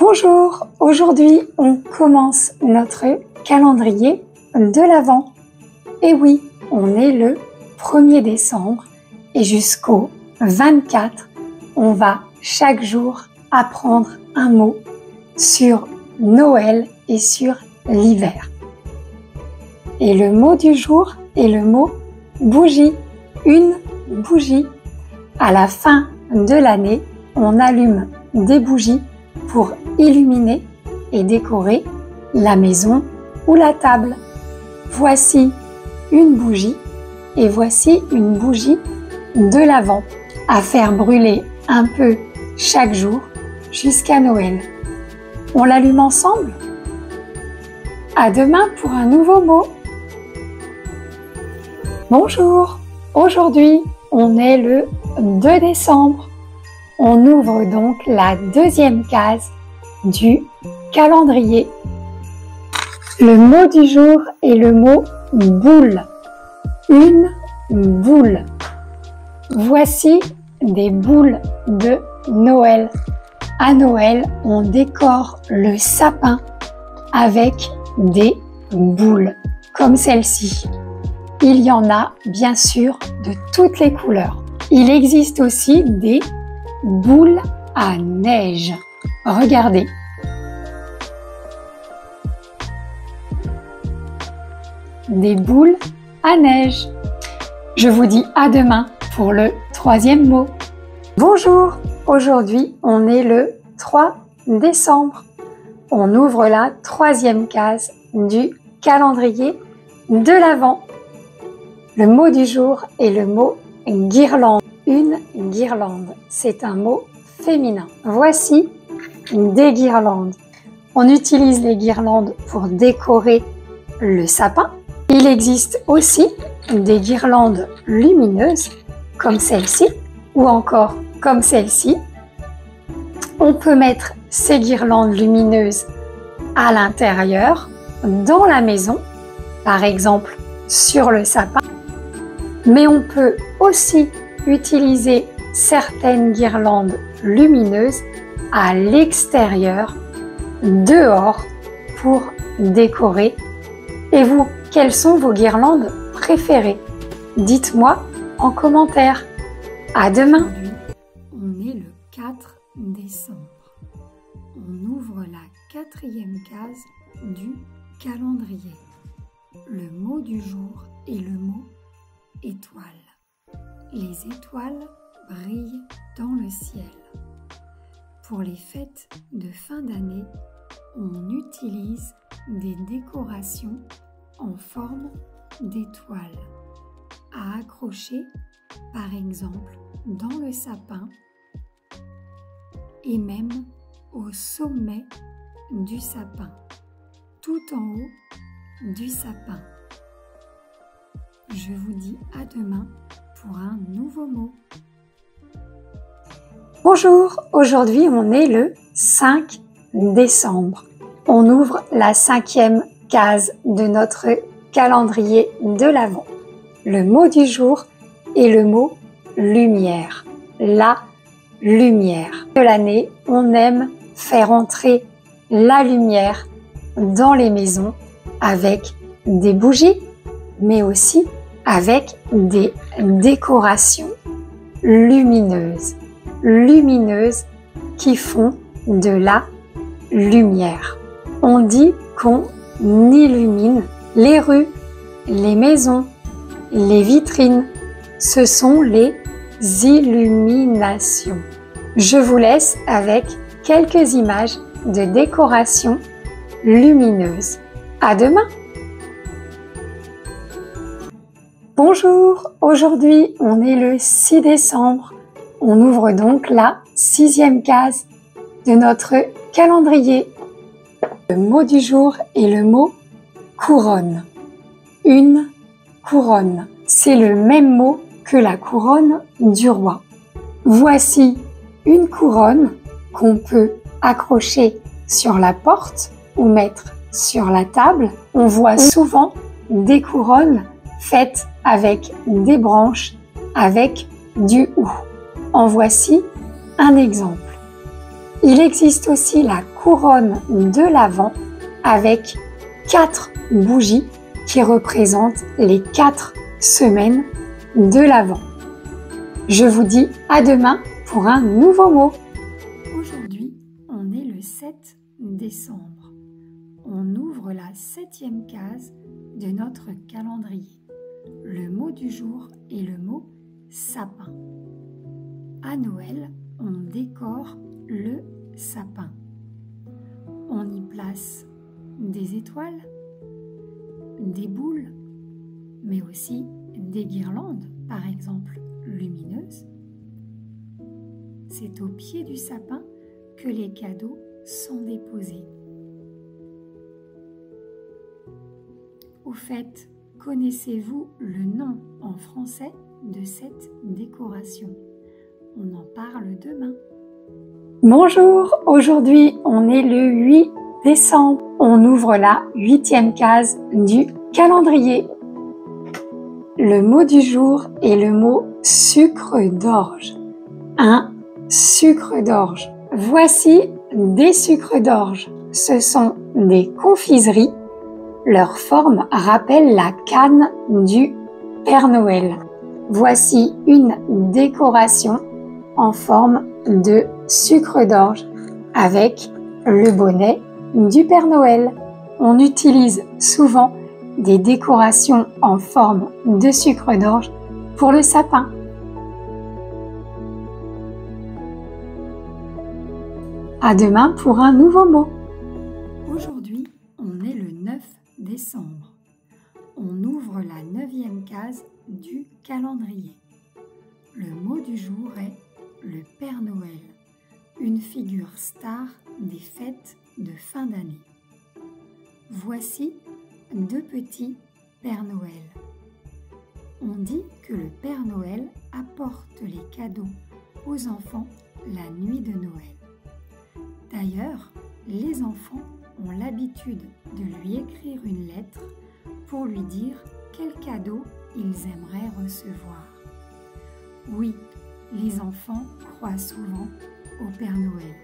Bonjour, aujourd'hui on commence notre calendrier de l'Avent. Et oui, on est le 1er décembre et jusqu'au 24, on va chaque jour apprendre un mot sur Noël et sur l'hiver. Et le mot du jour est le mot bougie, une bougie. À la fin de l'année, on allume des bougies pour illuminer et décorer la maison ou la table. Voici une bougie et voici une bougie de l'Avent à faire brûler un peu chaque jour jusqu'à Noël. On l'allume ensemble? À demain pour un nouveau mot. Bonjour, aujourd'hui on est le 2 décembre. On ouvre donc la deuxième case du calendrier. Le mot du jour est le mot boule. Une boule. Voici des boules de Noël. À Noël, on décore le sapin avec des boules comme celle-ci. Il y en a bien sûr de toutes les couleurs. Il existe aussi des boules à neige. Regardez. Des boules à neige. Je vous dis à demain pour le troisième mot. Bonjour, aujourd'hui on est le 3 décembre. On ouvre la troisième case du calendrier de l'Avent. Le mot du jour est le mot guirlande. Une guirlande, c'est un mot féminin. Voici des guirlandes. On utilise les guirlandes pour décorer le sapin. Il existe aussi des guirlandes lumineuses comme celle-ci ou encore comme celle-ci. On peut mettre ces guirlandes lumineuses à l'intérieur, dans la maison, par exemple sur le sapin. Mais on peut aussi utiliser certaines guirlandes lumineuses à l'extérieur, dehors, pour décorer. Et vous, quelles sont vos guirlandes préférées? Dites-moi en commentaire. À demain. On est le 4 décembre. On ouvre la quatrième case du calendrier. Le mot du jour est le mot étoile. Les étoiles brillent dans le ciel. Pour les fêtes de fin d'année, on utilise des décorations en forme d'étoiles à accrocher, par exemple, dans le sapin et même au sommet du sapin, tout en haut du sapin. Je vous dis à demain pour un nouveau mot. Bonjour, aujourd'hui on est le 5 décembre. On ouvre la cinquième case de notre calendrier de l'Avent. Le mot du jour est le mot lumière. La lumière. De l'année, on aime faire entrer la lumière dans les maisons avec des bougies, mais aussi avec des décorations lumineuses qui font de la lumière. On dit qu'on illumine les rues, les maisons, les vitrines. Ce sont les illuminations. Je vous laisse avec quelques images de décoration lumineuse. À demain! Bonjour, aujourd'hui on est le 6 décembre. On ouvre donc la sixième case de notre calendrier. Le mot du jour est le mot couronne. Une couronne, c'est le même mot que la couronne du roi. Voici une couronne qu'on peut accrocher sur la porte ou mettre sur la table. On voit souvent des couronnes faites avec des branches, avec du houx. En voici un exemple. Il existe aussi la couronne de l'Avent avec 4 bougies qui représentent les 4 semaines de l'Avent. Je vous dis à demain pour un nouveau mot. Aujourd'hui, on est le 7 décembre. On ouvre la 7e case de notre calendrier. Le mot du jour est le mot sapin. À Noël, on décore le sapin. On y place des étoiles, des boules, mais aussi des guirlandes, par exemple lumineuses. C'est au pied du sapin que les cadeaux sont déposés. Au fait, connaissez-vous le nom en français de cette décoration? On en parle demain. Bonjour, aujourd'hui on est le 8 décembre. On ouvre la 8e case du calendrier. Le mot du jour est le mot sucre d'orge. Un sucre d'orge. Voici des sucres d'orge. Ce sont des confiseries. Leur forme rappelle la canne du Père Noël. Voici une décoration en forme de sucre d'orge avec le bonnet du Père Noël. On utilise souvent des décorations en forme de sucre d'orge pour le sapin. À demain pour un nouveau mot. Aujourd'hui, on est le 9 décembre. On ouvre la 9e case du calendrier. Le mot du jour est le Père Noël, une figure star des fêtes de fin d'année. Voici 2 petits Pères Noël. On dit que le Père Noël apporte les cadeaux aux enfants la nuit de Noël. D'ailleurs, les enfants ont l'habitude de lui écrire une lettre pour lui dire quel cadeau ils aimeraient recevoir. Oui, les enfants croient souvent au Père Noël.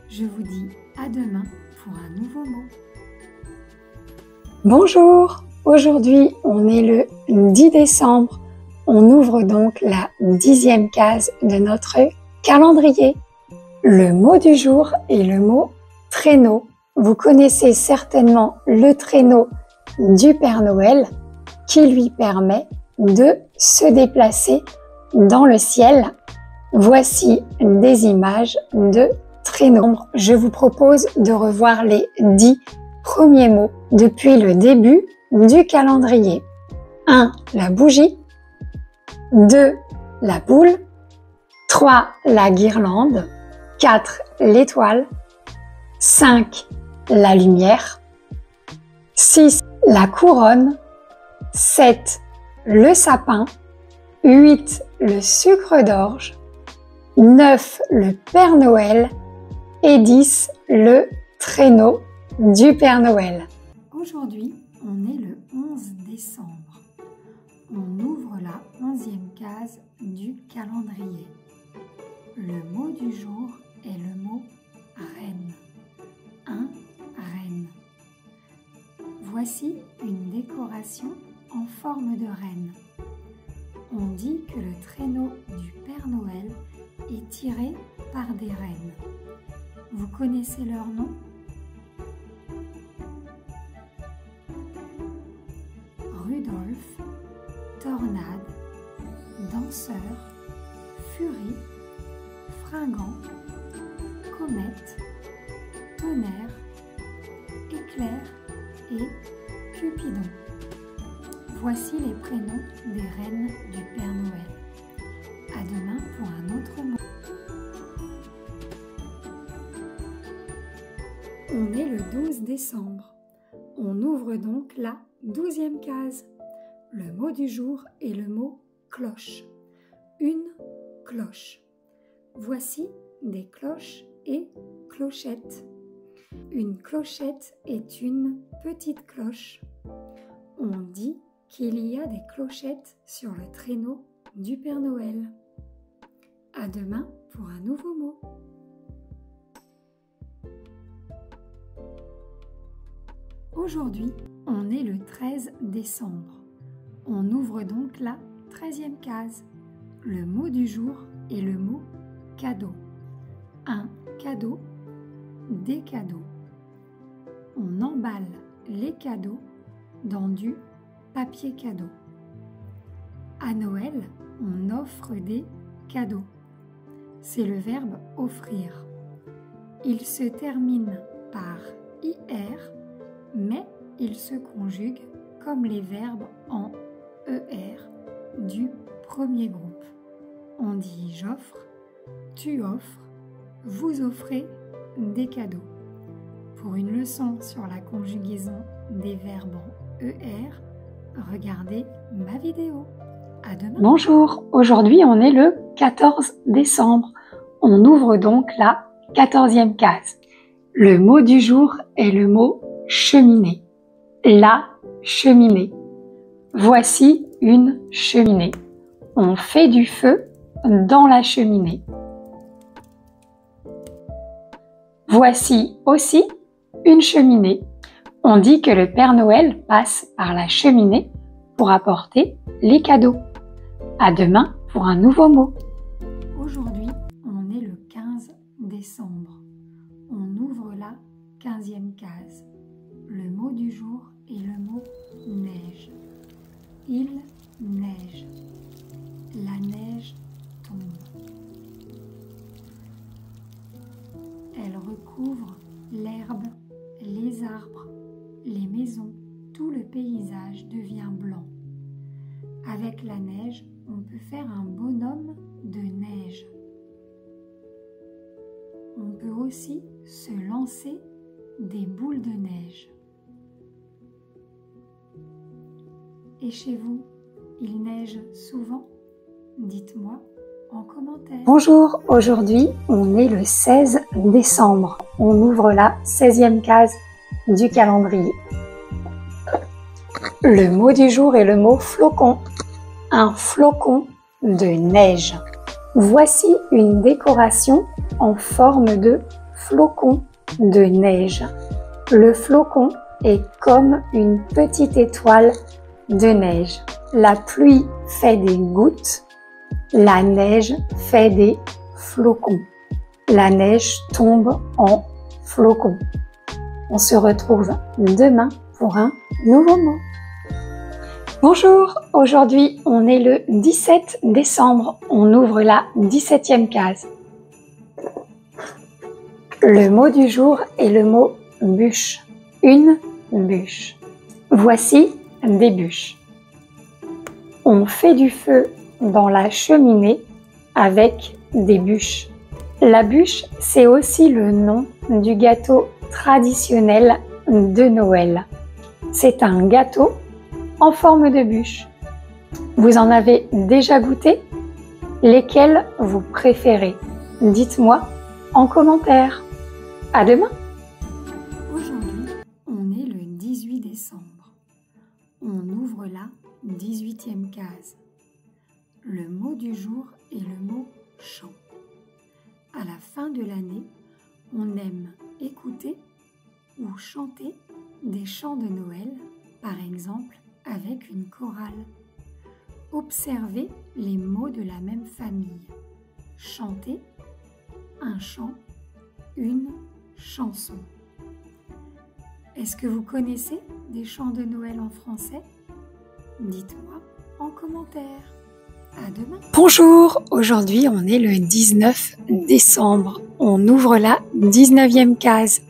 Je vous dis à demain pour un nouveau mot. Bonjour, aujourd'hui on est le 10 décembre. On ouvre donc la 10e case de notre calendrier. Le mot du jour est le mot traîneau. Vous connaissez certainement le traîneau du Père Noël qui lui permet de se déplacer dans le ciel. Voici des images de traîneau. Je vous propose de revoir les 10 premiers mots depuis le début du calendrier. 1. La bougie. 2. La boule. 3. La guirlande. 4. L'étoile. 5. La lumière. 6. La couronne. 7. Le sapin. 8. Le sucre d'orge. 9. Le Père Noël. Et 10. Le traîneau du Père Noël. Aujourd'hui, on est le 11 décembre. On ouvre la 11e case du calendrier. Le mot du jour est le mot reine. Un reine. Voici une décoration en forme de reine. On dit que le traîneau du Père Noël est tiré par des reines. Vous connaissez leur nom ? Rudolph, Tornade, Danseur, Furie, Fringant, Comète, Tonnerre, Éclair et Cupidon. Voici les prénoms des reines du Père Noël. À demain pour un autre mot. On est le 12 décembre. On ouvre donc la 12e case. Le mot du jour est le mot cloche. Une cloche. Voici des cloches et clochettes. Une clochette est une petite cloche. On dit qu'il y a des clochettes sur le traîneau du Père Noël. À demain pour un nouveau mot. Aujourd'hui, on est le 13 décembre. On ouvre donc la 13e case. Le mot du jour est le mot cadeau. Un cadeau, des cadeaux. On emballe les cadeaux dans du papier cadeau. À Noël, on offre des cadeaux. C'est le verbe offrir. Il se termine par IR, mais il se conjugue comme les verbes en ER du premier groupe. On dit j'offre, tu offres, vous offrez des cadeaux. Pour une leçon sur la conjugaison des verbes en ER, regardez ma vidéo. À demain. Bonjour, aujourd'hui on est le 14 décembre. On ouvre donc la 14e case. Le mot du jour est le mot cheminée. La cheminée. Voici une cheminée. On fait du feu dans la cheminée. Voici aussi une cheminée. On dit que le Père Noël passe par la cheminée pour apporter les cadeaux. À demain pour un nouveau mot. Aujourd'hui, on est le 15 décembre. On ouvre la 15e case. Le mot du jour est le mot neige. Il neige. La neige tombe. Elle recouvre l'herbe, les arbres, les maisons. Tout le paysage devient blanc. Avec la neige, on peut faire un bonhomme de neige. On peut aussi se lancer des boules de neige. Et chez vous, il neige souvent? Dites-moi en commentaire. Bonjour, aujourd'hui on est le 16 décembre. On ouvre la 16e case du calendrier. Le mot du jour est le mot flocon. Un flocon de neige. Voici une décoration en forme de flocon de neige. Le flocon est comme une petite étoile de neige. La pluie fait des gouttes, la neige fait des flocons. La neige tombe en flocons. On se retrouve demain pour un nouveau mot. Bonjour, aujourd'hui on est le 17 décembre, on ouvre la 17e case. Le mot du jour est le mot bûche, une bûche. Voici des bûches. On fait du feu dans la cheminée avec des bûches. La bûche, c'est aussi le nom du gâteau traditionnel de Noël. C'est un gâteau en forme de bûche. Vous en avez déjà goûté? Lesquels vous préférez? Dites-moi en commentaire. À demain! Aujourd'hui, on est le 18 décembre. On ouvre la 18e case. Le mot du jour est le mot chant. À la fin de l'année, on aime écouter ou chanter des chants de Noël, par exemple avec une chorale. Observez les mots de la même famille. Chanter, un chant, une chanson. Est-ce que vous connaissez des chants de Noël en français? Dites-moi en commentaire. À demain. Bonjour, aujourd'hui on est le 19 décembre. On ouvre la 19e case.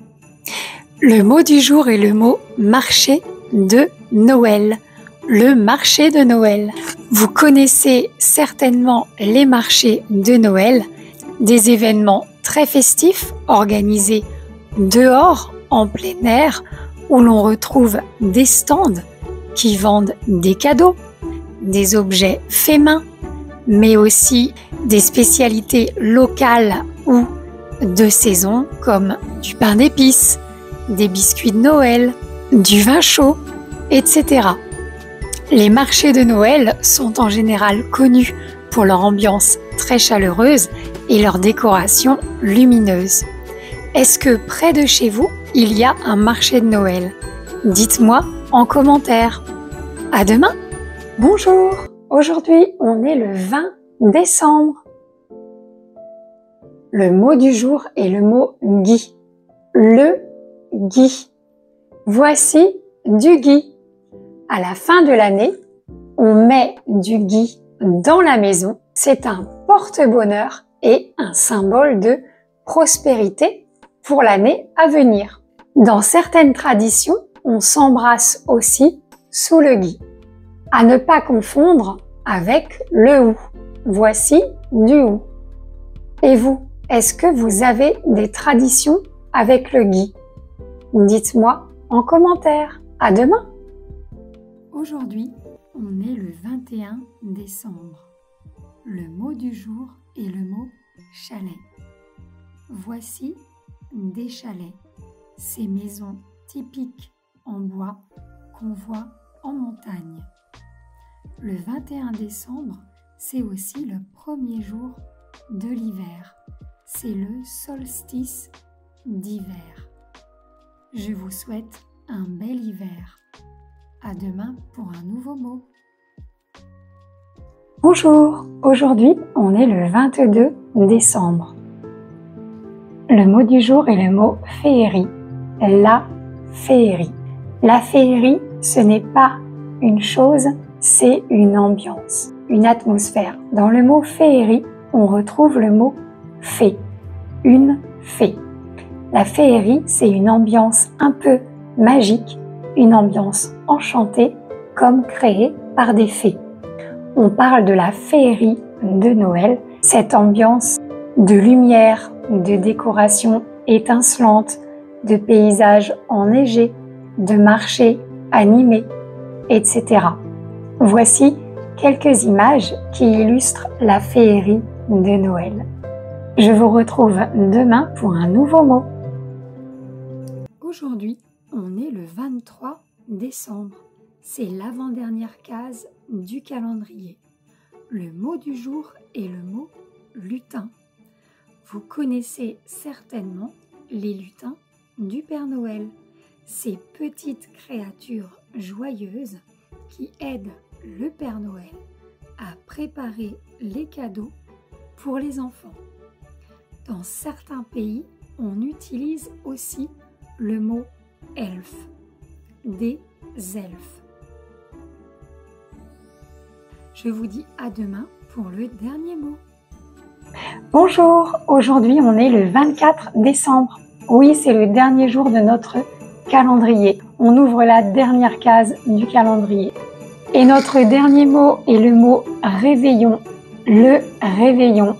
Le mot du jour est le mot marché de Noël. Le marché de Noël. Vous connaissez certainement les marchés de Noël, des événements très festifs organisés dehors, en plein air, où l'on retrouve des stands qui vendent des cadeaux, des objets faits main, mais aussi des spécialités locales ou de saison comme du pain d'épices, des biscuits de Noël, du vin chaud, etc. Les marchés de Noël sont en général connus pour leur ambiance très chaleureuse et leur décoration lumineuse. Est-ce que près de chez vous, il y a un marché de Noël? Dites-moi en commentaire. À demain! Bonjour! Aujourd'hui, on est le 20 décembre. Le mot du jour est le mot gui. Le gui. Voici du gui. À la fin de l'année, on met du gui dans la maison. C'est un porte-bonheur et un symbole de prospérité pour l'année à venir. Dans certaines traditions, on s'embrasse aussi sous le gui. À ne pas confondre avec le hou. Voici du hou. Et vous, est-ce que vous avez des traditions avec le gui? Dites-moi en commentaire. À demain! Aujourd'hui, on est le 21 décembre. Le mot du jour est le mot chalet. Voici des chalets, ces maisons typiques en bois qu'on voit en montagne. Le 21 décembre, c'est aussi le premier jour de l'hiver. C'est le solstice d'hiver. Je vous souhaite un bel hiver. À demain pour un nouveau mot. Bonjour, aujourd'hui on est le 22 décembre. Le mot du jour est le mot féerie. La féerie. La féerie, ce n'est pas une chose, c'est une ambiance, une atmosphère. Dans le mot féerie, on retrouve le mot fée, une fée. La féerie, c'est une ambiance un peu magique, une ambiance enchantée, comme créée par des fées. On parle de la féerie de Noël, cette ambiance de lumière, de décoration étincelante, de paysages enneigés, de marchés animés, etc. Voici quelques images qui illustrent la féerie de Noël. Je vous retrouve demain pour un nouveau mot. Aujourd'hui, on est le 23 décembre. C'est l'avant-dernière case du calendrier. Le mot du jour est le mot lutin. Vous connaissez certainement les lutins du Père Noël, ces petites créatures joyeuses qui aident le Père Noël à préparer les cadeaux pour les enfants. Dans certains pays, on utilise aussi le mot elfe, des elfes. Je vous dis à demain pour le dernier mot. Bonjour, aujourd'hui on est le 24 décembre. Oui, c'est le dernier jour de notre calendrier. On ouvre la dernière case du calendrier. Et notre dernier mot est le mot réveillon. Le réveillon.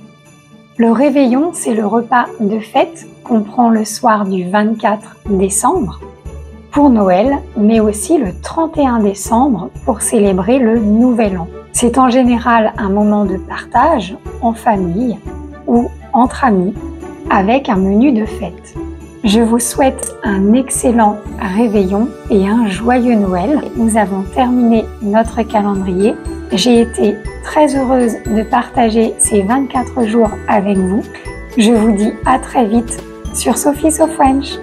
Le réveillon, c'est le repas de fête qu'on prend le soir du 24 décembre pour Noël, mais aussi le 31 décembre pour célébrer le Nouvel An. C'est en général un moment de partage en famille ou entre amis avec un menu de fête. Je vous souhaite un excellent réveillon et un joyeux Noël. Nous avons terminé notre calendrier. J'ai été très heureuse de partager ces 24 jours avec vous. Je vous dis à très vite sur Sophie So French.